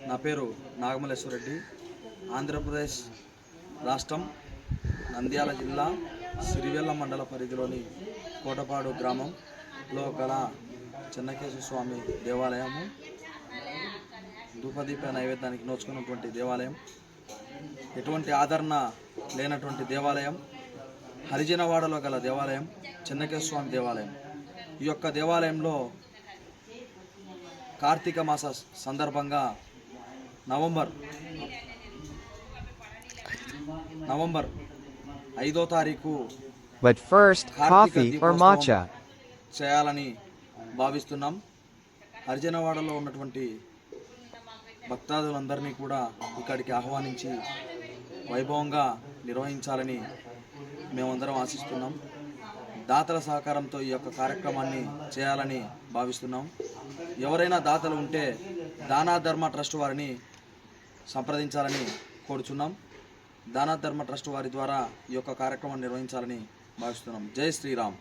నా పేరు నాగమల్లేశ్వరరెడ్డి. ఆంధ్రప్రదేశ్ రాష్ట్రం నంద్యాల జిల్లా సిరివెల్ల మండల పరిధిలోని కోటపాడు గ్రామంలో గల చెన్నకేశవ స్వామి దేవాలయము ధూపదీప నైవేద్యానికి నోచుకున్నటువంటి దేవాలయం. ఎటువంటి ఆదరణ లేనటువంటి దేవాలయం. హరిజనవాడలో గల దేవాలయం చెన్నకేశవ స్వామి దేవాలయం. ఈ యొక్క దేవాలయంలో కార్తీక మాస సందర్భంగా నవంబర్ 5వ తారీఖు But first, coffee or matcha. చేయాలని భావిస్తున్నాం. హరిజనవాడలో ఉన్నటువంటి భక్తాదులందరినీ కూడా ఇక్కడికి ఆహ్వానించి వైభవంగా నిర్వహించాలని మేమందరం ఆశిస్తున్నాం. దాతల సహకారంతో ఈ యొక్క కార్యక్రమాన్ని చేయాలని భావిస్తున్నాం. ఎవరైనా దాతలు ఉంటే దానా ధర్మ ట్రస్ట్ వారిని సంప్రదించాలని కోరుచున్నాం. దానా ధర్మ ట్రస్ట్ వారి ద్వారా ఈ యొక్క కార్యక్రమాన్ని నిర్వహించాలని భావిస్తున్నాం. జై శ్రీరామ్.